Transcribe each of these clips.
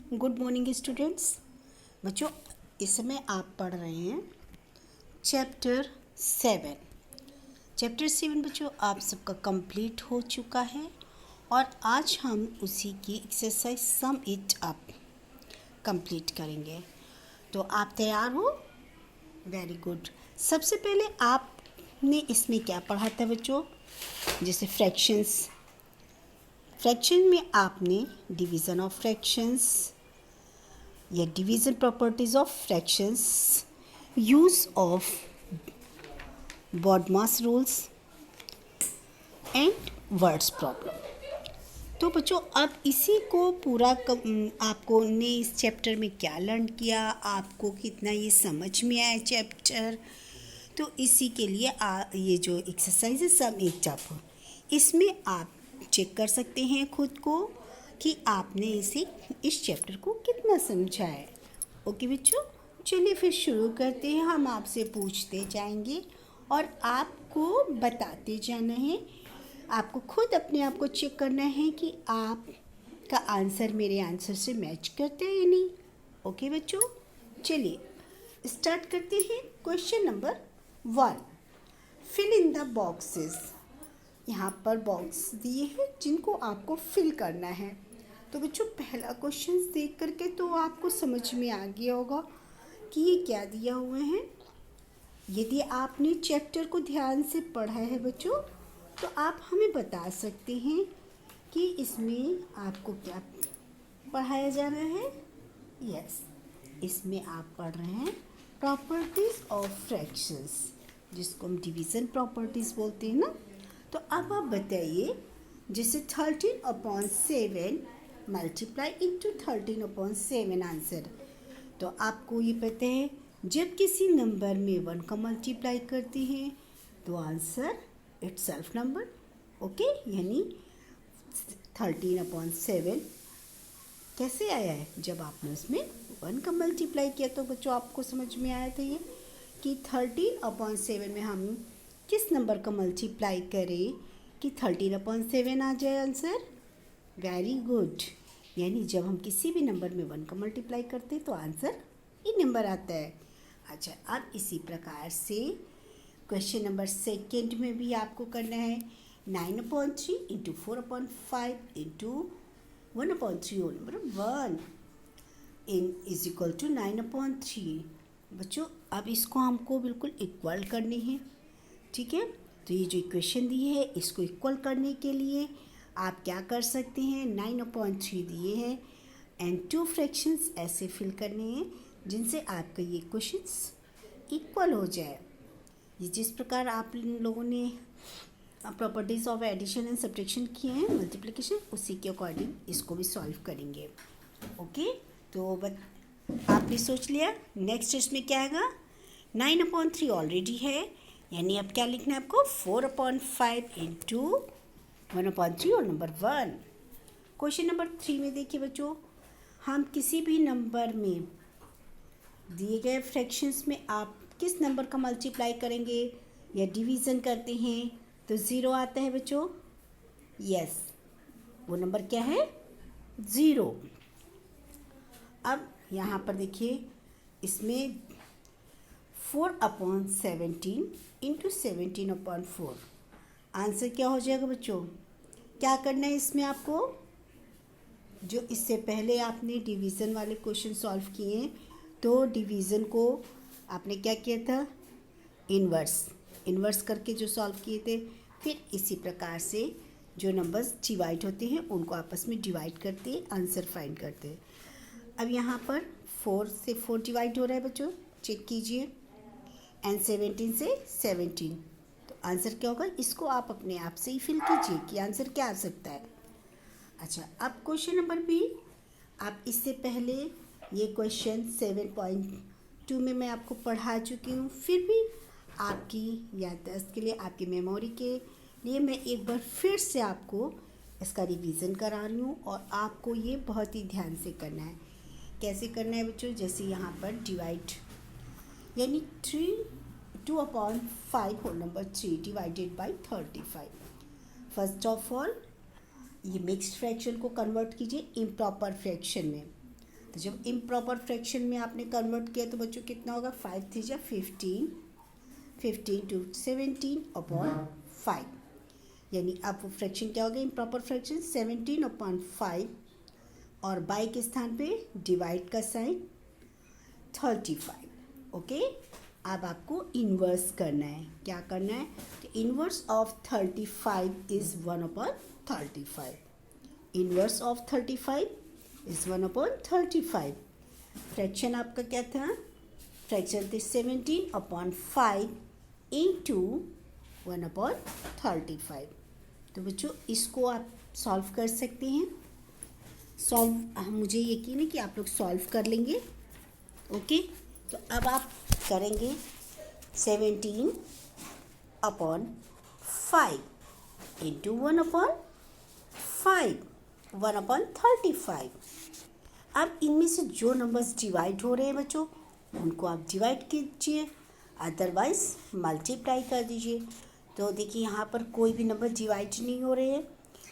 Good morning students. बच्चों, इस समय आप पढ़ रहे हैं चैप्टर 7। चैप्टर 7 बच्चों आप सबका कंप्लीट हो चुका है और आज हम उसी की exercise sum it up complete करेंगे। तो आप तैयार हो? Very good. सबसे पहले आपने इसमें क्या पढ़ा था बच्चों? जैसे फ्रैक्शंस में आपने डिवीज़न ऑफ फ्रैक्शंस या division properties of fractions, use of BODMAS rules and words problem. तो बच्चों अब इसी को पूरा आपको ने इस चैप्टर में क्या लर्न किया, आपको कितना ये समझ में आया चैप्टर, तो इसी के लिए ये जो एक्सरसाइज है सम इट अप, इसमें आप चेक कर सकते हैं खुद को कि आपने इस चैप्टर को कितना समझा है। ओके बच्चों, चलिए फिर शुरू करते हैं। हम आपसे पूछते जाएंगे और आपको बताते जाना है। आपको खुद अपने आप को चेक करना है कि आपका आंसर मेरे आंसर से मैच करते हैं या नहीं। ओके बच्चों, चलिए स्टार्ट करते हैं। Question number 1, fill in the boxes. यहाँ पर बॉक्स दिए हैं जिनको आपको फिल करना है। तो बच्चों पहला क्वेश्चन देख करके तो आपको समझ में आ गया होगा कि ये क्या दिया हुआ है। यदि आपने चैप्टर को ध्यान से पढ़ा है बच्चों, तो आप हमें बता सकते हैं कि इसमें आपको क्या पढ़ाया जा रहा है। यस, इसमें आप पढ़ रहे हैं प्रॉपर्टीज़ ऑफ फ्रैक्शंस, जिसको हम डिवीज़न प्रॉपर्टीज़ बोलते हैं ना। तो अब आप बताइए, जैसे 13/7 मल्टीप्लाई इंटू 13/7 आंसर। तो आपको ये पता है जब किसी नंबर में 1 का मल्टीप्लाई करते हैं तो आंसर इटसेल्फ नंबर। ओके, यानी 13/7 कैसे आया है? जब आपने उसमें 1 का मल्टीप्लाई किया। तो बच्चों आपको समझ में आया था ये कि 13/7 में हम किस नंबर का मल्टीप्लाई करें कि 13/7 आ जाए आंसर। वेरी गुड, यानी जब हम किसी भी नंबर में 1 का मल्टीप्लाई करते हैं तो आंसर ये नंबर आता है। अच्छा, अब इसी प्रकार से क्वेश्चन नंबर 2 में भी आपको करना है 9/3 into 4/5 into 1/3 whole number 1 is equal to 9/3। बच्चों अब इसको हमको बिल्कुल इक्वल करनी है। ठीक है, तो ये जो इक्वेशन दी है इसको इक्वल करने के लिए आप क्या कर सकते हैं, 9/3 दिए हैं एंड 2 फ्रैक्शंस ऐसे फिल करने हैं जिनसे आपका ये क्वेश्चंस इक्वल हो जाए। ये जिस प्रकार आप लोगों ने properties of addition and subtraction किए हैं, मल्टीप्लिकेशन, उसी के अकॉर्डिंग इसको भी सॉल्व करेंगे। ओके, तो आपने सोच लिया। नेक्स्ट इसमें क्या आएगा? 9/3 ऑलरेडी है, यानी अब क्या लिखना है आपको? 4/5 इंटू 1/3 और नंबर 1। क्वेश्चन नंबर 3 में देखिए बच्चों, हम किसी भी नंबर में दिए गए फ्रैक्शंस में आप किस नंबर का मल्टीप्लाई करेंगे या डिवीज़न करते हैं तो 0 आता है बच्चों। यस, वो नंबर क्या है? 0। अब यहाँ पर देखिए, इसमें 4/17 इंटू 17/4 आंसर क्या हो जाएगा बच्चों? क्या करना है इसमें आपको? जो इससे पहले आपने डिवीज़न वाले क्वेश्चन सॉल्व किए हैं, तो डिवीज़न को आपने क्या किया था? इन्वर्स करके जो सॉल्व किए थे। फिर इसी प्रकार से जो नंबर्स डिवाइड होते हैं उनको आपस में डिवाइड करते आंसर फाइंड करते हैं। अब यहाँ पर 4 से 4 डिवाइड हो रहा है बच्चों, चेक कीजिए, एंड 17 से 17, तो आंसर क्या होगा? इसको आप अपने आप से ही फिल कीजिए कि आंसर क्या आ सकता है। अच्छा, अब क्वेश्चन नंबर बी, आप इससे पहले ये क्वेश्चन 7.2 में मैं आपको पढ़ा चुकी हूँ। फिर भी आपकी याददाश्त के लिए, आपकी मेमोरी के लिए मैं एक बार फिर से आपको इसका रिवीजन करा रही हूँ और आपको ये बहुत ही ध्यान से करना है। कैसे करना है बच्चों? जैसे यहाँ पर डिवाइड, यानी 2/5 whole number 3 divided by 35। First of all ये मिक्स्ड फ्रैक्शन को कन्वर्ट कीजिए इम्प्रॉपर फ्रैक्शन में। तो जब इम्प्रॉपर फ्रैक्शन में आपने कन्वर्ट किया तो बच्चों कितना होगा, 5 3 जा 15, 15 to 17/5, यानी अब वो फ्रैक्शन क्या हो गया, इम्प्रॉपर फ्रैक्शन 17/5 और बाई के स्थान पे डिवाइड का साइन 35। ओके, अब आपको इन्वर्स करना है। क्या करना है, तो inverse of 35 is 1/35। Inverse of 35 is 1/35। Fraction आपका क्या था, फ्रैक्शन थे 17/5 इंटू 1/35। तो बच्चों इसको आप सॉल्व कर सकते हैं। मुझे यकीन है कि आप लोग सॉल्व कर लेंगे। ओके, तो अब आप करेंगे 17/5 इंटू 1/5, 1/35। अब इनमें से जो नंबर्स डिवाइड हो रहे हैं बच्चों उनको आप डिवाइड कीजिए, अदरवाइज मल्टीप्लाई कर दीजिए। तो देखिए यहाँ पर कोई भी नंबर डिवाइड नहीं हो रहे हैं,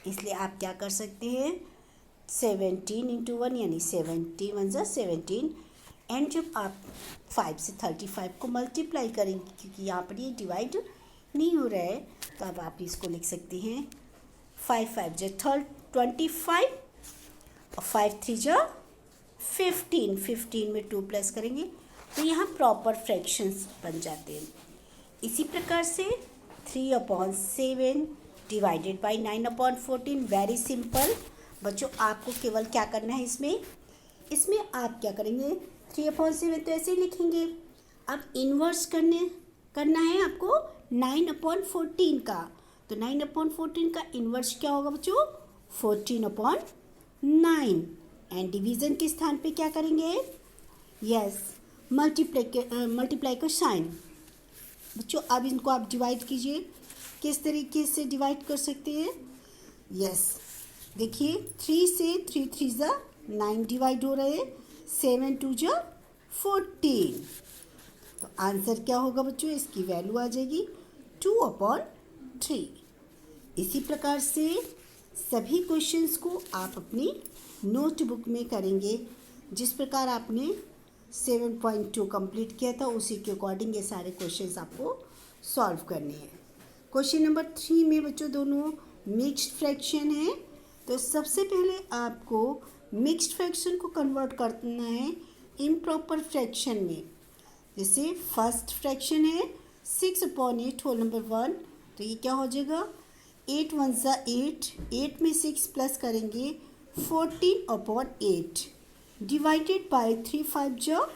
इसलिए आप क्या कर सकते हैं, 17 इंटू 1 यानी 71 ज़ा 17, एंड जब आप 5 से 35 को मल्टीप्लाई करेंगे, क्योंकि यहाँ पर ये डिवाइड नहीं हो रहा है, तो अब आप इसको लिख सकते हैं 5 5 जा 25 और 5 3 जा 15, 15 में 2 प्लस करेंगे तो यहाँ प्रॉपर फ्रैक्शंस बन जाते हैं। इसी प्रकार से 3/7 डिवाइडेड बाई 9/14, वेरी सिंपल बच्चों। आपको केवल क्या करना है, इसमें आप क्या करेंगे, 3/7 तो ऐसे ही लिखेंगे। अब इन्वर्स करना है आपको 9/14 का, तो 9/14 का इन्वर्स क्या होगा बच्चों, 14/9, एंड डिवीज़न के स्थान पे क्या करेंगे, यस मल्टीप्लाई का साइन। बच्चों अब इनको आप डिवाइड कीजिए, किस तरीके से डिवाइड कर सकते हैं, यस देखिए 3 से 3 3 ज़ा 9 डिवाइड हो रहे हैं, 7 2 ज़ा 14। तो आंसर क्या होगा बच्चों, इसकी वैल्यू आ जाएगी 2/3। इसी प्रकार से सभी क्वेश्चंस को आप अपनी नोटबुक में करेंगे। जिस प्रकार आपने 7.2 कंप्लीट किया था उसी के अकॉर्डिंग ये सारे क्वेश्चंस आपको सॉल्व करने हैं। क्वेश्चन नंबर 3 में बच्चों दोनों मिक्स्ड फ्रैक्शन है, तो सबसे पहले आपको मिक्स्ड फ्रैक्शन को कन्वर्ट करना है इम्प्रॉपर फ्रैक्शन में। जैसे फर्स्ट फ्रैक्शन है 6/8 होल नंबर 1, तो ये क्या हो जाएगा, 8 1 ज़ा 8, 8 में 6 प्लस करेंगे 14/8 डिवाइडेड बाय 3 5 ज़ा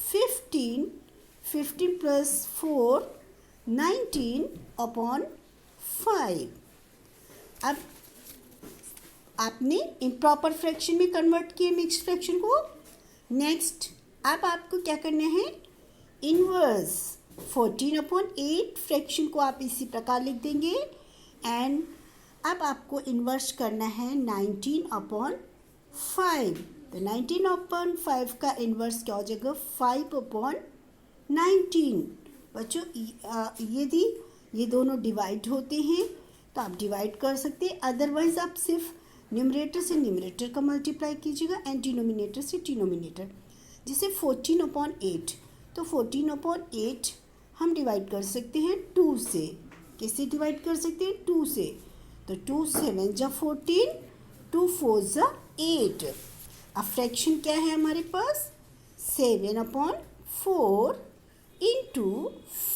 15, 15 प्लस 4 19/5। अब आपने इम्प्रॉपर फ्रैक्शन में कन्वर्ट किए मिक्स्ड फ्रैक्शन को। नेक्स्ट अब आपको क्या करना है, इन्वर्स 14/8 फ्रैक्शन को आप इसी प्रकार लिख देंगे, एंड अब आपको इन्वर्स करना है 19/5। तो 19/5 का इन्वर्स क्या हो जाएगा, 5/19। बच्चों यदि ये दोनों डिवाइड होते हैं तो आप डिवाइड कर सकते हैं, अदरवाइज आप सिर्फ न्यूमरेटर से न्यूमरेटर का मल्टीप्लाई कीजिएगा एंड डिनोमिनेटर से डिनोमिनेटर। जैसे 14/8, तो 14/8 हम डिवाइड कर सकते हैं 2 से। कैसे डिवाइड कर सकते हैं, 2 से, तो 2 7 ज़ा 14, 2 4 ज़ा 8। अब फ्रैक्शन क्या है हमारे पास, 7/4 इंटू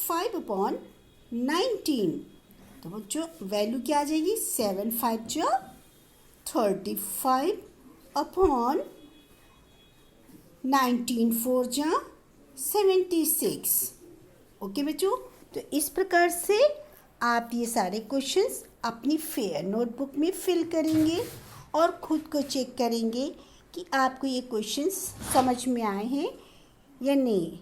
5/19। तो बच्चों वैल्यू क्या आ जाएगी, 7 5 ज़ा 35/19, 4 ज़ा 76। ओके बच्चों, तो इस प्रकार से आप ये सारे क्वेश्चंस अपनी फेयर नोटबुक में फिल करेंगे और ख़ुद को चेक करेंगे कि आपको ये क्वेश्चंस समझ में आए हैं या नहीं।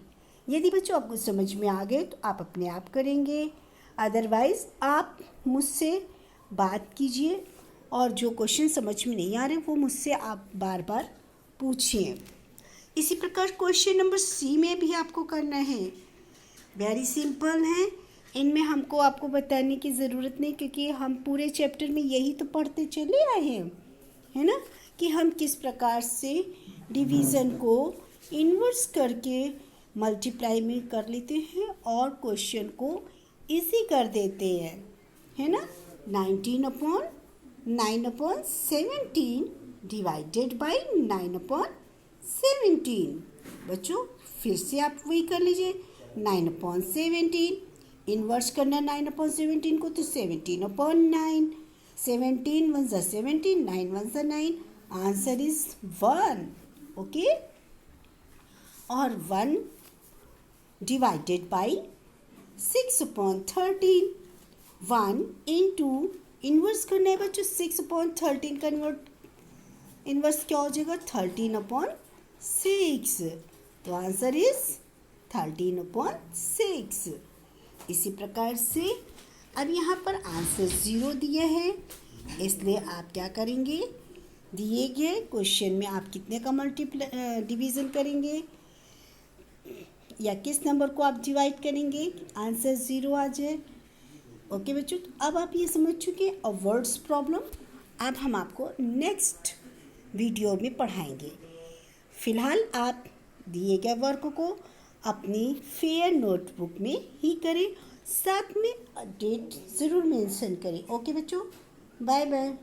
यदि बच्चों आपको समझ में आ गए तो आप अपने आप करेंगे, अदरवाइज़ आप मुझसे बात कीजिए और जो क्वेश्चन समझ में नहीं आ रहे वो मुझसे आप बार बार पूछिए। इसी प्रकार क्वेश्चन नंबर सी में भी आपको करना है, वेरी सिंपल है। इनमें हमको आपको बताने की ज़रूरत नहीं, क्योंकि हम पूरे चैप्टर में यही तो पढ़ते चले आए हैं, है ना, कि हम किस प्रकार से डिवीज़न को इन्वर्स करके मल्टीप्लाई में कर लेते हैं और क्वेश्चन को इजी कर देते हैं, है ना। 19/9/17 डिवाइडेड बाई 9/17। बच्चों फिर से आप वही कर लीजिए, 9/17 इन्वर्स करना 9/17 को तो 17/9, 17 1 ज़ा 17, 9 1 ज़ा 9, आंसर इज 1। ओके, और 1 डिवाइडेड बाई 6/13, 1 इंटू इन्वर्स करना है बच्चों 6/13 का इन्वर्स क्या हो जाएगा 13/6, तो आंसर इज 13/6। इसी प्रकार से अब यहाँ पर आंसर 0 दिए हैं, इसलिए आप क्या करेंगे, दिए गए क्वेश्चन में आप कितने का डिवीज़न करेंगे या किस नंबर को आप डिवाइड करेंगे, आंसर 0 आ जाए। ओके बच्चों, तो अब आप ये समझ चुके हैं वर्ड्स प्रॉब्लम। अब हम आपको नेक्स्ट वीडियो में पढ़ाएंगे। फिलहाल आप दिए गए वर्क को अपनी फेयर नोटबुक में ही करें, साथ में डेट ज़रूर मेंशन करें। ओके बच्चों, बाय बाय।